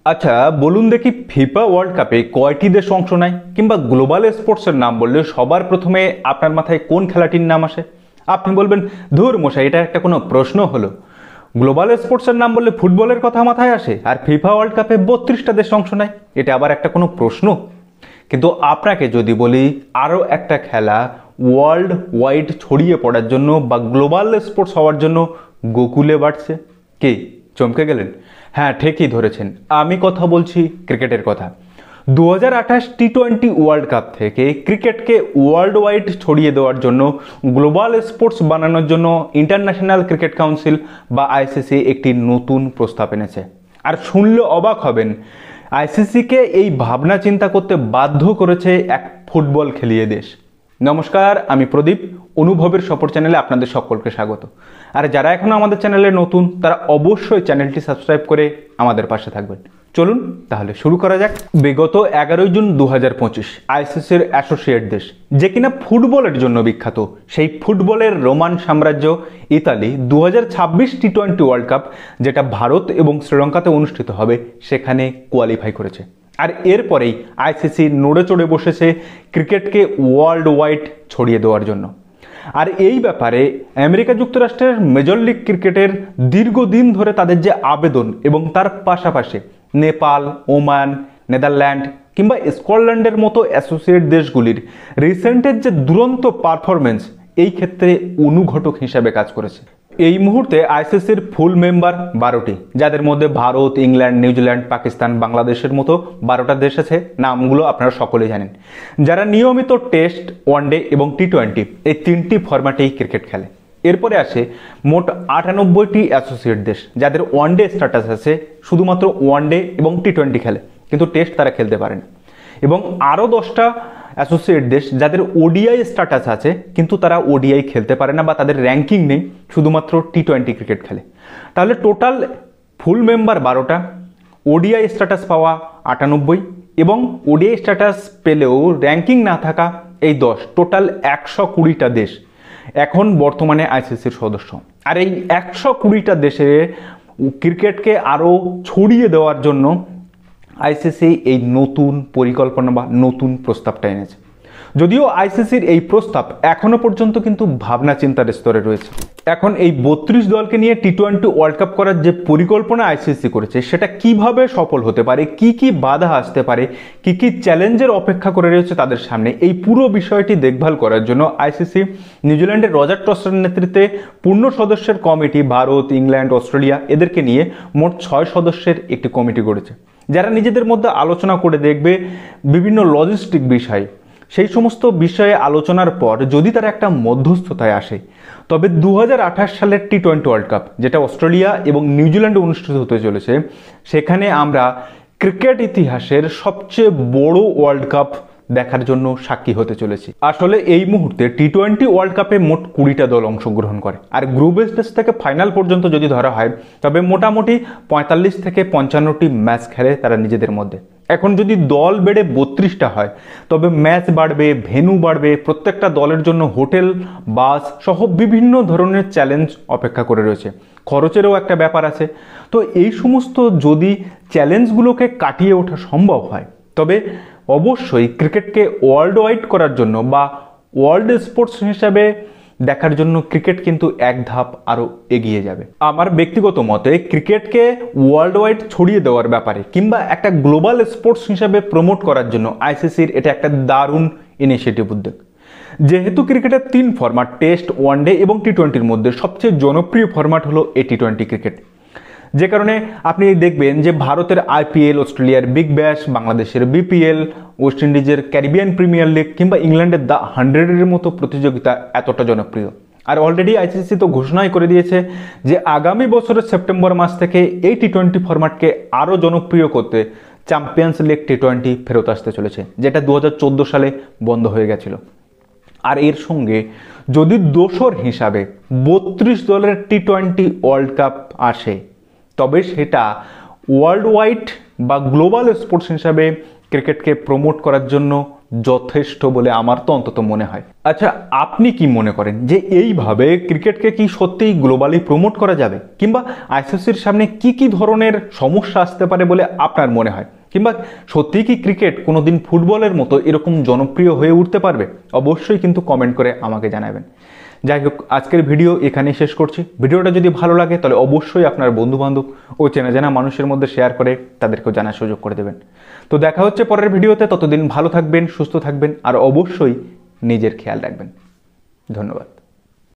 আচ্ছা বলুন দেখি, ফিফা ওয়ার্ল্ড কাপে কয়টি দেশ অংশ নেয়, কিংবা গ্লোবাল স্পোর্টসের নাম বললে সবার প্রথমে আপনার মাথায় কোন খেলাটির নাম আসে? আপনি বলবেন, ধুর মশাই, এটা একটা কোনো প্রশ্ন হলো? গ্লোবাল স্পোর্টসের নাম বললে ফুটবলের কথা মাথায় আসে, আর ফিফা ওয়ার্ল্ড কাপে 32টা দেশ অংশ নেয়, এটা আবার একটা কোনো প্রশ্ন? কিন্তু আপনাকে যদি বলি আরও একটা খেলা ওয়ার্ল্ড ওয়াইড ছড়িয়ে পড়ার জন্য বা গ্লোবাল স্পোর্টস হওয়ার জন্য গোকুলে বাড়ছে, কি চমকে গেলেন? হ্যাঁ, ঠিকই ধরেছেন, আমি কথা বলছি ক্রিকেটের কথা। 2028 টি-20 ওয়ার্ল্ড কাপ থেকে ক্রিকেটকে ওয়ার্ল্ড ওয়াইড ছড়িয়ে দেওয়ার জন্য গ্লোবাল স্পোর্টস বানানোর জন্য ইন্টারন্যাশনাল ক্রিকেট কাউন্সিল বা আইসিসি একটি নতুন প্রস্তাব এনেছে। আর শুনলে অবাক হবেন, আইসিসিকে এই ভাবনা চিন্তা করতে বাধ্য করেছে এক ফুটবল খেলিয়ে দেশ। নমস্কার, আমি প্রদীপ, অনুভবের সফর চ্যানেলে আপনাদের সকলকে স্বাগত। আর যারা এখনো আমাদের চ্যানেলে নতুন, তারা অবশ্যই চ্যানেলটি সাবস্ক্রাইব করে আমাদের পাশে থাকবেন। চলুন তাহলে শুরু করা যাক। বিগত 11 জুন 2025 আইসিসির অ্যাসোসিয়েট দেশ, যে কিনা ফুটবলের জন্য বিখ্যাত, সেই ফুটবলের রোমান সাম্রাজ্য ইতালি 2026 টি-20 ওয়ার্ল্ড কাপ, যেটা ভারত এবং শ্রীলঙ্কাতে অনুষ্ঠিত হবে, সেখানে কোয়ালিফাই করেছে। আর এরপরেই আইসিসি নড়ে চড়ে বসেছে ক্রিকেটকে ওয়ার্ল্ড ওয়াইড ছড়িয়ে দেওয়ার জন্য। আর এই ব্যাপারে আমেরিকা যুক্তরাষ্ট্রের মেজর লিগ ক্রিকেটের দীর্ঘদিন ধরে তাদের যে আবেদন, এবং তার পাশাপাশি নেপাল, ওমান, নেদারল্যান্ড কিংবা স্কটল্যান্ডের মতো অ্যাসোসিয়েট দেশগুলির রিসেন্টের যে দুরন্ত পারফরমেন্স, এই ক্ষেত্রে অনুঘটক হিসাবে কাজ করেছে। এই মুহূর্তে আইসিসির ফুল মেম্বার 12টি, যাদের মধ্যে ভারত, ইংল্যান্ড, নিউজিল্যান্ড, পাকিস্তান, বাংলাদেশের মতো 12টা দেশ আছে। নামগুলো আপনারা সকলেই জানেন, যারা নিয়মিত টেস্ট, ওয়ানডে এবং টি-20 এই 3টি ফরম্যাটেই ক্রিকেট খেলে। এরপরে আসে মোট 98টি অ্যাসোসিয়েট দেশ, যাদের ওয়ানডে স্ট্যাটাস আছে, শুধুমাত্র ওয়ানডে এবং টি-20 খেলে, কিন্তু টেস্ট তারা খেলতে পারে না। এবং আরও 10টা অ্যাসোসিয়েট দেশ, যাদের ওডিআই স্ট্যাটাস আছে, কিন্তু তারা ওডিআই খেলতে পারে না বা তাদের র্যাঙ্কিং নেই, শুধুমাত্র টি-20 ক্রিকেট খেলে। তাহলে টোটাল ফুল মেম্বার 12টা, ওডিআই স্ট্যাটাস পাওয়া 98, এবং ওডিআই স্ট্যাটাস পেলেও র্যাঙ্কিং না থাকা এই 10, টোটাল 120টা দেশ এখন বর্তমানে আইসিসির সদস্য। আর এই 120টা দেশে ক্রিকেটকে আরও ছড়িয়ে দেওয়ার জন্য আইসিসি এই নতুন পরিকল্পনা বা নতুন প্রস্তাবটা এনেছে। যদিও আইসিসির এই প্রস্তাব এখনো পর্যন্ত কিন্তু ভাবনা চিন্তার স্তরে রয়েছে। এখন এই 32 দলকে নিয়ে টি-20 ওয়ার্ল্ড কাপ করার যে পরিকল্পনা আইসিসি করেছে, সেটা কিভাবে সফল হতে পারে, কি কি বাধা আসতে পারে, কি কি চ্যালেঞ্জের অপেক্ষা করে রয়েছে তাদের সামনে, এই পুরো বিষয়টি দেখভাল করার জন্য আইসিসি নিউজিল্যান্ডের রজার টসের নেতৃত্বে পূর্ণ সদস্যের কমিটি, ভারত, ইংল্যান্ড, অস্ট্রেলিয়া এদেরকে নিয়ে মোট 6 সদস্যের একটি কমিটি গড়েছে, যারা নিজেদের মধ্যে আলোচনা করে দেখবে বিভিন্ন লজিস্টিক বিষয়। সেই সমস্ত বিষয়ে আলোচনার পর যদি তারা একটা মধ্যস্থতায় আসে, তবে 2028 সালের টি-20 ওয়ার্ল্ড কাপ, যেটা অস্ট্রেলিয়া এবং নিউজিল্যান্ডে অনুষ্ঠিত হতে চলেছে, সেখানে আমরা ক্রিকেট ইতিহাসের সবচেয়ে বড় ওয়ার্ল্ড কাপ দেখার জন্য সাক্ষী হতে চলেছি। আসলে এই মুহূর্তে টি-20 ওয়ার্ল্ড কাপে মোট 20টা দল অংশগ্রহণ করে, আর গ্রুপ স্টেজ থেকে ফাইনাল পর্যন্ত যদি ধরা হয়, তবে মোটামুটি 45 থেকে 55টি ম্যাচ খেলে তারা নিজেদের মধ্যে। এখন যদি দল বেড়ে 32টা হয়, তবে ম্যাচ বাড়বে, ভেন্যু বাড়বে, প্রত্যেকটা দলের জন্য হোটেল, বাস সহ বিভিন্ন ধরনের চ্যালেঞ্জ অপেক্ষা করে রয়েছে। খরচেরও একটা ব্যাপার আছে। তো এই সমস্ত যদি চ্যালেঞ্জগুলোকে কাটিয়ে ওঠা সম্ভব হয়, তবে অবশ্যই ক্রিকেটকে ওয়ার্ল্ড ওয়াইড করার জন্য বা ওয়ার্ল্ড স্পোর্টস হিসাবে দেখার জন্য ক্রিকেট কিন্তু এক ধাপ আরও এগিয়ে যাবে। আমার ব্যক্তিগত মতে ক্রিকেটকে ওয়ার্ল্ড ওয়াইড ছড়িয়ে দেওয়ার ব্যাপারে কিংবা একটা গ্লোবাল স্পোর্টস হিসাবে প্রমোট করার জন্য আইসিসির এটা একটা দারুণ ইনিশিয়েটিভ উদ্যোগ। যেহেতু ক্রিকেটের 3 ফরম্যাট, টেস্ট, ওয়ানডে এবং টি-20-র মধ্যে সবচেয়ে জনপ্রিয় ফরম্যাট হলো এই টি-20 ক্রিকেট, যে কারণে আপনি দেখবেন যে ভারতের আইপিএল, অস্ট্রেলিয়ার বিগ ব্যাশ, বাংলাদেশের বিপিএল, ওয়েস্ট ইন্ডিজের ক্যারিবিয়ান প্রিমিয়ার লিগ কিংবা ইংল্যান্ডের দ্য 100-এর মতো প্রতিযোগিতা এতটা জনপ্রিয়। আর অলরেডি আইসিসি তো ঘোষণাই করে দিয়েছে যে আগামী বছরের সেপ্টেম্বর মাস থেকে এই টি-20 ফরম্যাটকে আরও জনপ্রিয় করতে চ্যাম্পিয়ন্স লিগ টি-20 ফেরত আসতে চলেছে, যেটা 2014 সালে বন্ধ হয়ে গেছিল। আর এর সঙ্গে যদি দোসর হিসাবে 32 দলের টি-20 ওয়ার্ল্ড কাপ আসে, তবে সেটা ওয়ার্ল্ড ওয়াইড বা গ্লোবাল স্পোর্টস হিসাবে ক্রিকেটকে প্রমোট করার জন্য যথেষ্ট বলে আমার তো অন্তত মনে হয়। আচ্ছা, আপনি কি মনে করেন যে এইভাবে ক্রিকেটকে কি সত্যিই গ্লোবালি প্রমোট করা যাবে, কিংবা আইসিসির সামনে কি কি ধরনের সমস্যা আসতে পারে বলে আপনার মনে হয়, কিংবা সত্যিই কি ক্রিকেট কোনোদিন ফুটবলের মতো এরকম জনপ্রিয় হয়ে উঠতে পারবে? অবশ্যই কিন্তু কমেন্ট করে আমাকে জানাবেন। যাই হোক, আজকের ভিডিও এখানেই শেষ করছি। ভিডিওটা যদি ভালো লাগে তাহলে অবশ্যই আপনার বন্ধুবান্ধব ও চেনা জানা মানুষের মধ্যে শেয়ার করে তাদেরকেও জানার সুযোগ করে দেবেন। তো দেখা হচ্ছে পরের ভিডিওতে। ততদিন ভালো থাকবেন, সুস্থ থাকবেন, আর অবশ্যই নিজের খেয়াল রাখবেন। ধন্যবাদ।